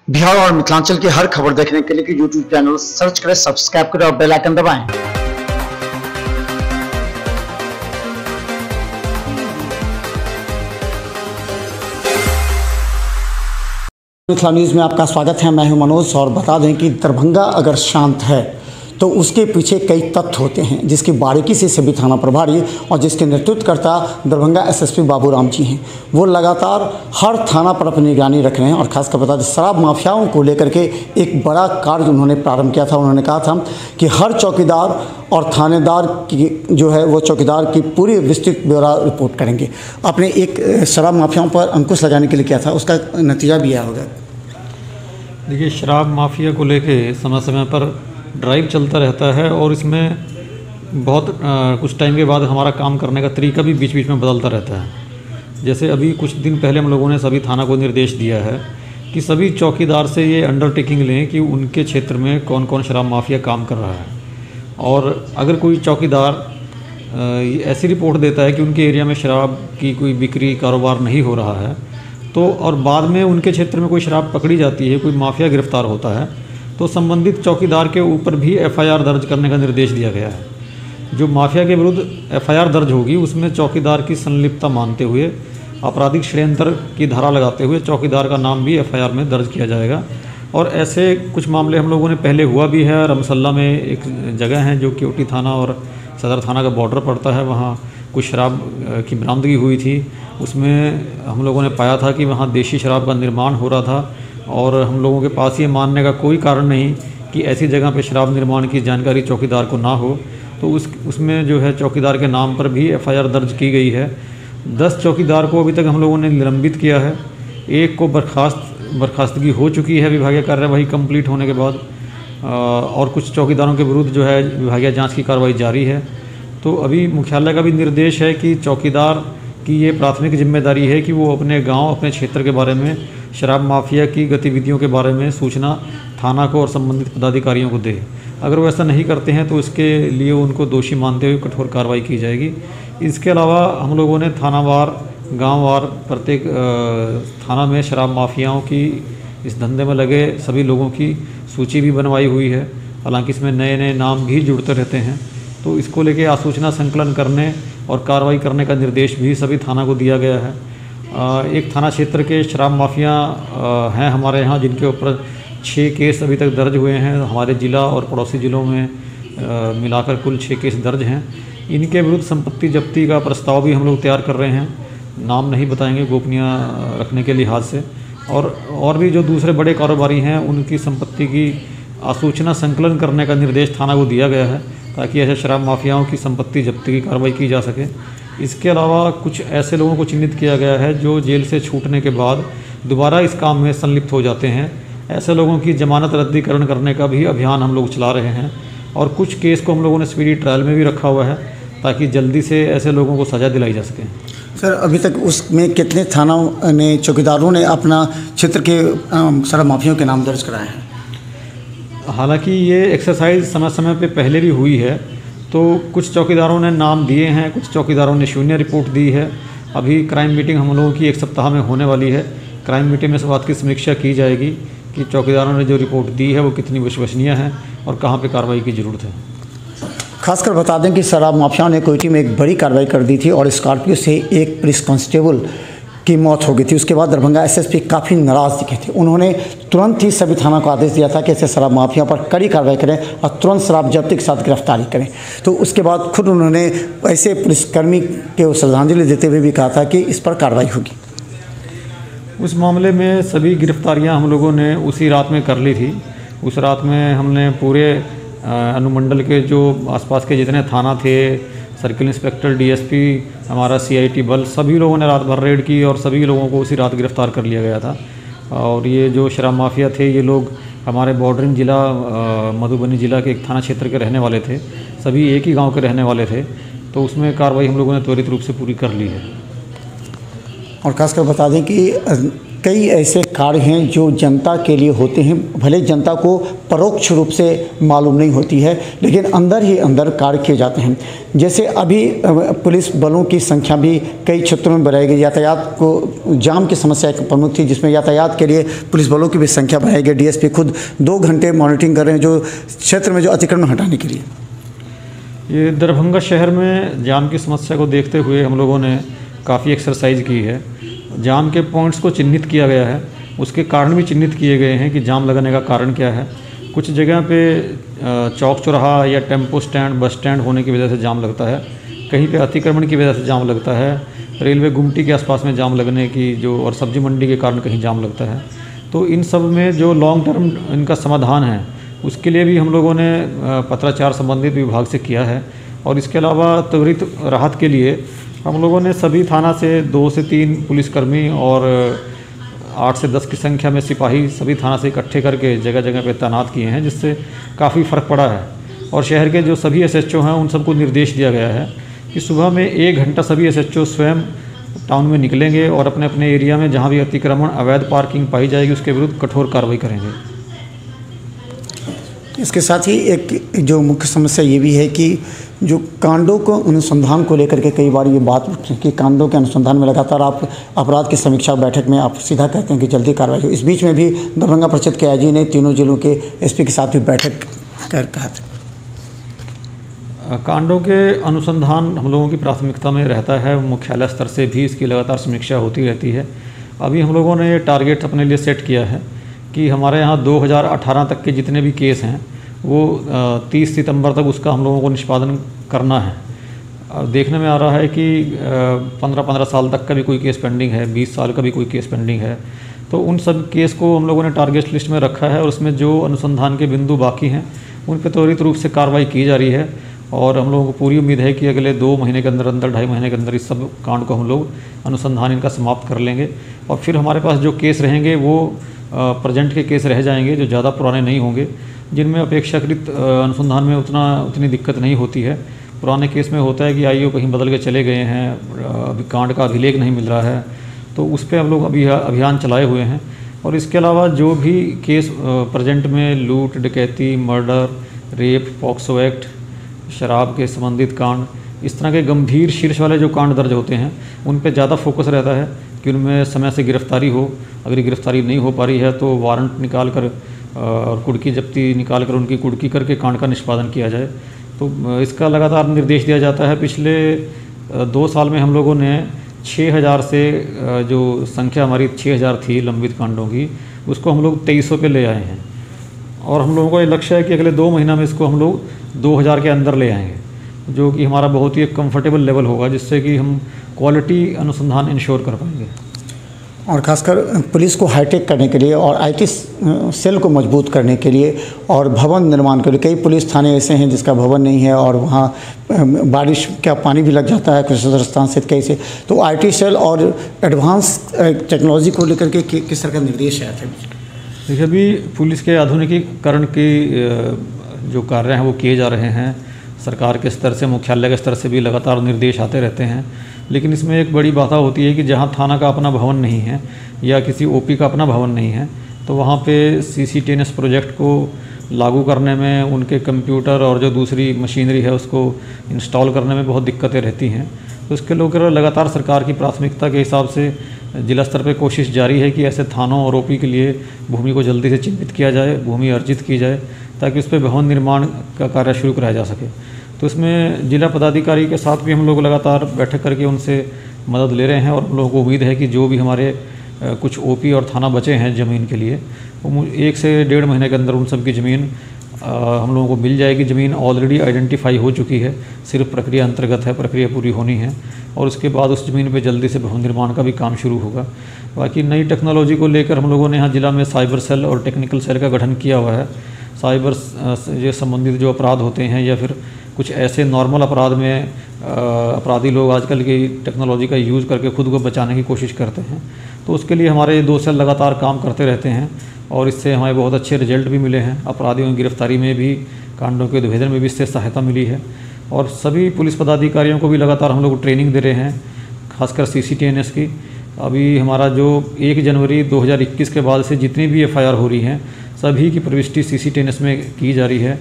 बिहार और मिथिलांचल की हर खबर देखने के लिए यूट्यूब चैनल सर्च करें, सब्सक्राइब करें और बेल आइकन दबाएं। मिथिला न्यूज़ में आपका स्वागत है। मैं हूं मनोज और बता दें कि दरभंगा अगर शांत है तो उसके पीछे कई तथ्य होते हैं, जिसकी बारीकी से सभी थाना प्रभारी और जिसके नेतृत्वकर्ता दरभंगा एसएसपी बाबूराम जी हैं, वो लगातार हर थाना पर अपनी निगरानी रख रहे हैं। और खासकर बता दें, शराब माफियाओं को लेकर के एक बड़ा कार्य उन्होंने प्रारंभ किया था। उन्होंने कहा था कि हर चौकीदार और थानेदार की जो है वो चौकीदार की पूरी विस्तृत ब्यौरा रिपोर्ट करेंगे। आपने एक शराब माफियाओं पर अंकुश लगाने के लिए किया था, उसका नतीजा भी यह होगा। देखिए, शराब माफिया को लेके समय समय पर ड्राइव चलता रहता है और इसमें बहुत कुछ टाइम के बाद हमारा काम करने का तरीका भी बीच बीच में बदलता रहता है। जैसे अभी कुछ दिन पहले हम लोगों ने सभी थाना को निर्देश दिया है कि सभी चौकीदार से ये अंडरटेकिंग लें कि उनके क्षेत्र में कौन कौन शराब माफिया काम कर रहा है। और अगर कोई चौकीदार ऐसी रिपोर्ट देता है कि उनके एरिया में शराब की कोई बिक्री कारोबार नहीं हो रहा है, तो और बाद में उनके क्षेत्र में कोई शराब पकड़ी जाती है, कोई माफिया गिरफ्तार होता है, तो संबंधित चौकीदार के ऊपर भी एफआईआर दर्ज करने का निर्देश दिया गया है। जो माफिया के विरुद्ध एफआईआर दर्ज होगी उसमें चौकीदार की संलिप्तता मानते हुए आपराधिक षड्यंत्र की धारा लगाते हुए चौकीदार का नाम भी एफआईआर में दर्ज किया जाएगा। और ऐसे कुछ मामले हम लोगों ने पहले हुआ भी है। रमसल्ला में एक जगह है जो केवटी थाना और सदर थाना का बॉर्डर पड़ता है, वहाँ कुछ शराब की बरामदगी हुई थी। उसमें हम लोगों ने पाया था कि वहाँ देशी शराब का निर्माण हो रहा था और हम लोगों के पास ये मानने का कोई कारण नहीं कि ऐसी जगह पे शराब निर्माण की जानकारी चौकीदार को ना हो। तो उसमें जो है चौकीदार के नाम पर भी एफआईआर दर्ज की गई है। 10 चौकीदार को अभी तक हम लोगों ने निलंबित किया है। एक को बर्खास्तगी हो चुकी है विभागीय कार्यवाही कंप्लीट होने के बाद, और कुछ चौकीदारों के विरुद्ध जो है विभागीय जाँच की कार्रवाई जारी है। तो अभी मुख्यालय का भी निर्देश है कि चौकीदार की ये प्राथमिक जिम्मेदारी है कि वो अपने गांव, अपने क्षेत्र के बारे में, शराब माफिया की गतिविधियों के बारे में सूचना थाना को और संबंधित पदाधिकारियों को दे। अगर वो ऐसा नहीं करते हैं तो इसके लिए उनको दोषी मानते हुए कठोर कार्रवाई की जाएगी। इसके अलावा हम लोगों ने थानावार, गांववार प्रत्येक थाना में शराब माफियाओं की इस धंधे में लगे सभी लोगों की सूची भी बनवाई हुई है। हालांकि इसमें नए नए नाम भी जुड़ते रहते हैं, तो इसको लेके आसूचना संकलन करने और कार्रवाई करने का निर्देश भी सभी थाना को दिया गया है। एक थाना क्षेत्र के शराब माफिया हैं हमारे यहाँ, जिनके ऊपर 6 केस अभी तक दर्ज हुए हैं। हमारे ज़िला और पड़ोसी ज़िलों में मिलाकर कुल 6 केस दर्ज हैं। इनके विरुद्ध संपत्ति जब्ती का प्रस्ताव भी हम लोग तैयार कर रहे हैं। नाम नहीं बताएंगे गोपनीय रखने के लिहाज से। और भी जो दूसरे बड़े कारोबारी हैं उनकी संपत्ति की आसूचना संकलन करने का निर्देश थाना को दिया गया है, ताकि ऐसे शराब माफियाओं की संपत्ति जब्ती की कार्रवाई की जा सके। इसके अलावा कुछ ऐसे लोगों को चिन्हित किया गया है जो जेल से छूटने के बाद दोबारा इस काम में संलिप्त हो जाते हैं। ऐसे लोगों की जमानत रद्दीकरण करने का भी अभियान हम लोग चला रहे हैं। और कुछ केस को हम लोगों ने स्पीडी ट्रायल में भी रखा हुआ है, ताकि जल्दी से ऐसे लोगों को सज़ा दिलाई जा सके। सर, अभी तक उसमें कितने थानों ने, चौकीदारों ने अपना क्षेत्र के शराब माफियाओं के नाम दर्ज कराए हैं? हालांकि ये एक्सरसाइज समय समय पे पहले भी हुई है, तो कुछ चौकीदारों ने नाम दिए हैं, कुछ चौकीदारों ने शून्य रिपोर्ट दी है। अभी क्राइम मीटिंग हम लोगों की 1 सप्ताह में होने वाली है। क्राइम मीटिंग में इस बात की समीक्षा की जाएगी कि चौकीदारों ने जो रिपोर्ट दी है वो कितनी विश्वसनीय है और कहाँ पे कार्रवाई की ज़रूरत है। खासकर बता दें कि शराब माफियाओं ने कोयटी में एक बड़ी कार्रवाई कर दी थी और स्कॉर्पियो से एक पुलिस कांस्टेबल की मौत हो गई थी। उसके बाद दरभंगा एसएसपी काफ़ी नाराज़ दिखे थे। उन्होंने तुरंत ही सभी थाना को आदेश दिया था कि ऐसे शराब माफियाओं पर कड़ी कार्रवाई करें और तुरंत शराब जब्ती के साथ गिरफ्तारी करें। तो उसके बाद खुद उन्होंने ऐसे पुलिसकर्मी को श्रद्धांजलि देते हुए भी कहा था कि इस पर कार्रवाई होगी। उस मामले में सभी गिरफ्तारियां हम लोगों ने उसी रात में कर ली थी। उस रात में हमने पूरे अनुमंडल के जो आसपास के जितने थाना थे, सर्किल इंस्पेक्टर, डीएसपी, हमारा सीआईटी बल, सभी लोगों ने रात भर रेड की और सभी लोगों को उसी रात गिरफ्तार कर लिया गया था। और ये जो शराब माफिया थे, ये लोग हमारे बॉर्डरिंग ज़िला मधुबनी ज़िला के एक थाना क्षेत्र के रहने वाले थे। सभी एक ही गांव के रहने वाले थे। तो उसमें कार्रवाई हम लोगों ने त्वरित रूप से पूरी कर ली है। और खासकर बता दें कि कई ऐसे कार्य हैं जो जनता के लिए होते हैं, भले जनता को परोक्ष रूप से मालूम नहीं होती है, लेकिन अंदर ही अंदर कार्य किए जाते हैं। जैसे अभी पुलिस बलों की संख्या भी कई क्षेत्रों में बढ़ाई गई। यातायात को जाम की समस्या एक प्रमुख थी, जिसमें यातायात के लिए पुलिस बलों की भी संख्या बढ़ाई गई। डीएसपी खुद 2 घंटे मॉनिटरिंग कर रहे हैं जो क्षेत्र में जो अतिक्रमण हटाने के लिए। ये दरभंगा शहर में जाम की समस्या को देखते हुए हम लोगों ने काफ़ी एक्सरसाइज की है। जाम के पॉइंट्स को चिन्हित किया गया है, उसके कारण भी चिन्हित किए गए हैं कि जाम लगने का कारण क्या है। कुछ जगह पे चौक चौराहा या टेम्पो स्टैंड, बस स्टैंड होने की वजह से जाम लगता है, कहीं पे अतिक्रमण की वजह से जाम लगता है, रेलवे गुमटी के आसपास में जाम लगने की जो और सब्जी मंडी के कारण कहीं जाम लगता है। तो इन सब में जो लॉन्ग टर्म इनका समाधान है उसके लिए भी हम लोगों ने पत्राचार संबंधित विभाग से किया है। और इसके अलावा त्वरित राहत के लिए हम लोगों ने सभी थाना से 2 से 3 पुलिसकर्मी और 8 से 10 की संख्या में सिपाही सभी थाना से इकट्ठे करके जगह जगह पे तैनात किए हैं, जिससे काफ़ी फ़र्क पड़ा है। और शहर के जो सभी एसएचओ हैं उन सबको निर्देश दिया गया है कि सुबह में 1 घंटा सभी एसएचओ स्वयं टाउन में निकलेंगे और अपने अपने एरिया में जहाँ भी अतिक्रमण, अवैध पार्किंग पाई जाएगी उसके विरुद्ध कठोर कार्रवाई करेंगे। इसके साथ ही एक जो मुख्य समस्या ये भी है कि जो कांडों को अनुसंधान को लेकर के कई बार ये बात कि कांडों के अनुसंधान में लगातार आप अपराध की समीक्षा बैठक में आप सीधा कहते हैं कि जल्दी कार्रवाई हो। इस बीच में भी दरभंगा परिषद के आईजी ने तीनों जिलों के एसपी के साथ भी बैठक कर कहा था। कांडों के अनुसंधान हम लोगों की प्राथमिकता में रहता है, मुख्यालय स्तर से भी इसकी लगातार समीक्षा होती रहती है। अभी हम लोगों ने ये टारगेट अपने लिए सेट किया है कि हमारे यहाँ 2018 तक के जितने भी केस हैं वो 30 सितंबर तक उसका हम लोगों को निष्पादन करना है। देखने में आ रहा है कि 15-15 साल तक का भी कोई केस पेंडिंग है, 20 साल का भी कोई केस पेंडिंग है। तो उन सब केस को हम लोगों ने टारगेट लिस्ट में रखा है और उसमें जो अनुसंधान के बिंदु बाकी हैं उन पर त्वरित रूप से कार्रवाई की जा रही है। और हम लोगों को पूरी उम्मीद है कि अगले 2 महीने के अंदर अंदर, 2.5 महीने के अंदर इस सब कांड को हम लोग अनुसंधान इनका समाप्त कर लेंगे। और फिर हमारे पास जो केस रहेंगे वो प्रेजेंट के केस रह जाएंगे जो ज़्यादा पुराने नहीं होंगे, जिनमें अपेक्षाकृत अनुसंधान में उतनी दिक्कत नहीं होती है। पुराने केस में होता है कि आईओ कहीं बदल के चले गए हैं, अभी कांड का अभिलेख नहीं मिल रहा है, तो उस पर हम लोग अभी अभियान चलाए हुए हैं। और इसके अलावा जो भी केस प्रेजेंट में लूट, डकैती, मर्डर, रेप, पॉक्सो एक्ट, शराब के संबंधित कांड, इस तरह के गंभीर शीर्ष वाले जो कांड दर्ज होते हैं उन पे ज़्यादा फोकस रहता है कि उनमें समय से गिरफ्तारी हो। अगर गिरफ्तारी नहीं हो पा रही है तो वारंट निकाल कर और कुड़की जब्ती निकाल कर उनकी कुड़की करके कांड का निष्पादन किया जाए। तो इसका लगातार निर्देश दिया जाता है। पिछले 2 साल में हम लोगों ने 6000 से जो संख्या हमारी 6000 थी लंबित कांडों की, उसको हम लोग 2300 पे ले आए हैं। और हम लोगों का ये लक्ष्य है कि अगले 2 महीना में इसको हम लोग 2000 के अंदर ले आएंगे, जो कि हमारा बहुत ही एक कंफर्टेबल लेवल होगा, जिससे कि हम क्वालिटी अनुसंधान इंश्योर कर पाएंगे। और खासकर पुलिस को हाईटेक करने के लिए और आईटी सेल को मजबूत करने के लिए और भवन निर्माण के लिए, कई पुलिस थाने ऐसे हैं जिसका भवन नहीं है और वहाँ बारिश का पानी भी लग जाता है कुछ स्थान से कई से, तो आईटी सेल और एडवांस टेक्नोलॉजी को लेकर के किस तरह का निर्देश है? देखिए, अभी पुलिस के आधुनिकीकरण की जो कार्य हैं वो किए जा रहे हैं। सरकार के स्तर से, मुख्यालय के स्तर से भी लगातार निर्देश आते रहते हैं। लेकिन इसमें एक बड़ी बात होती है कि जहाँ थाना का अपना भवन नहीं है या किसी ओपी का अपना भवन नहीं है, तो वहाँ पे CCTNS प्रोजेक्ट को लागू करने में उनके कंप्यूटर और जो दूसरी मशीनरी है उसको इंस्टॉल करने में बहुत दिक्कतें रहती हैं। तो इसके लेकर लगातार सरकार की प्राथमिकता के हिसाब से जिला स्तर पे कोशिश जारी है कि ऐसे थानों और ओपी के लिए भूमि को जल्दी से चिन्हित किया जाए, भूमि अर्जित की जाए, ताकि उस पर भवन निर्माण का कार्य शुरू कराया जा सके। तो इसमें जिला पदाधिकारी के साथ भी हम लोग लगातार बैठक करके उनसे मदद ले रहे हैं और हम लोगों को उम्मीद है कि जो भी हमारे कुछ ओपी और थाना बचे हैं ज़मीन के लिए, वो 1 से 1.5 महीने के अंदर उन सब की ज़मीन हम लोगों को मिल जाएगी। ज़मीन ऑलरेडी आइडेंटिफाई हो चुकी है, सिर्फ प्रक्रिया अंतर्गत है, प्रक्रिया पूरी होनी है और उसके बाद उस ज़मीन पे जल्दी से भवन निर्माण का भी काम शुरू होगा। बाकी नई टेक्नोलॉजी को लेकर हम लोगों ने यहाँ जिला में साइबर सेल और टेक्निकल सेल का गठन किया हुआ है। साइबर से संबंधित जो अपराध होते हैं या फिर कुछ ऐसे नॉर्मल अपराध में अपराधी लोग आजकल की टेक्नोलॉजी का यूज़ करके खुद को बचाने की कोशिश करते हैं, तो उसके लिए हमारे 2 सेल लगातार काम करते रहते हैं और इससे हमें बहुत अच्छे रिजल्ट भी मिले हैं। अपराधियों की गिरफ्तारी में भी, कांडों के उद्भेदन में भी इससे सहायता मिली है। और सभी पुलिस पदाधिकारियों को भी लगातार हम लोग ट्रेनिंग दे रहे हैं, खासकर CCTNS की, अभी हमारा जो 1 जनवरी 2021 के बाद से जितनी भी एफआईआर हो रही हैं सभी की प्रविष्टि CCTNS में की जा रही है।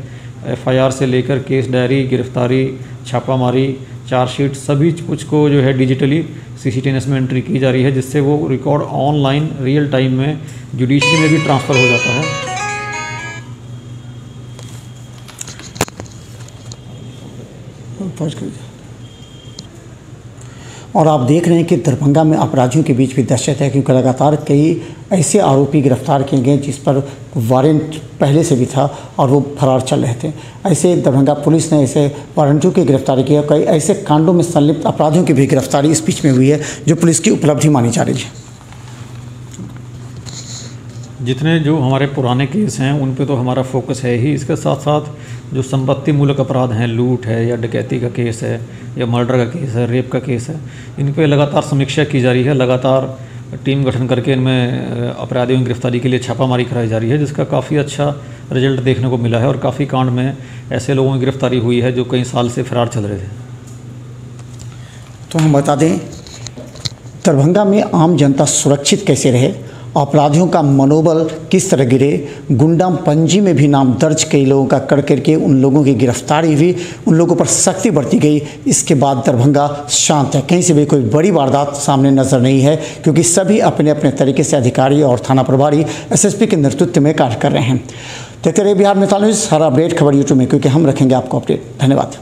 एफआईआर से लेकर केस डायरी, गिरफ्तारी, छापामारी, चार्जशीट सभी कुछ को जो है डिजिटली CCTNS में एंट्री की जा रही है, जिससे वो रिकॉर्ड ऑनलाइन रियल टाइम में जुडिशरी में भी ट्रांसफ़र हो जाता है। और आप देख रहे हैं कि दरभंगा में अपराधियों के बीच भी दहशत है, क्योंकि लगातार कई ऐसे आरोपी गिरफ्तार किए गए जिस पर वारंट पहले से भी था और वो फरार चल रहे थे। ऐसे दरभंगा पुलिस ने ऐसे वारंटियों की गिरफ्तारी की है। कई ऐसे कांडों में संलिप्त अपराधियों की भी गिरफ्तारी इस बीच में हुई है, जो पुलिस की उपलब्धि मानी जा रही है। जितने जो हमारे पुराने केस हैं उन पे तो हमारा फोकस है ही, इसके साथ साथ जो संपत्ति मूलक अपराध हैं, लूट है या डकैती का केस है या मर्डर का केस है, रेप का केस है, इन पे लगातार समीक्षा की जा रही है। लगातार टीम गठन करके इनमें अपराधियों की गिरफ्तारी के लिए छापामारी कराई जा रही है, जिसका काफ़ी अच्छा रिजल्ट देखने को मिला है और काफ़ी कांड में ऐसे लोगों की गिरफ्तारी हुई है जो कई साल से फरार चल रहे थे। तो हम बता दें, दरभंगा में आम जनता सुरक्षित कैसे रहे, अपराधियों का मनोबल किस तरह गिरे, गुंडा पंजी में भी नाम दर्ज कई लोगों का कर करके उन लोगों की गिरफ्तारी हुई, उन लोगों पर सख्ती बरती गई। इसके बाद दरभंगा शांत है, कहीं से भी कोई बड़ी वारदात सामने नजर नहीं है, क्योंकि सभी अपने अपने तरीके से अधिकारी और थाना प्रभारी SSP के नेतृत्व में कार्य कर रहे हैं। देखते रहिए बिहार मिसाल न्यूज़, हर अपडेट खबर यूट्यूब में, क्योंकि हम रखेंगे आपको अपडेट। धन्यवाद।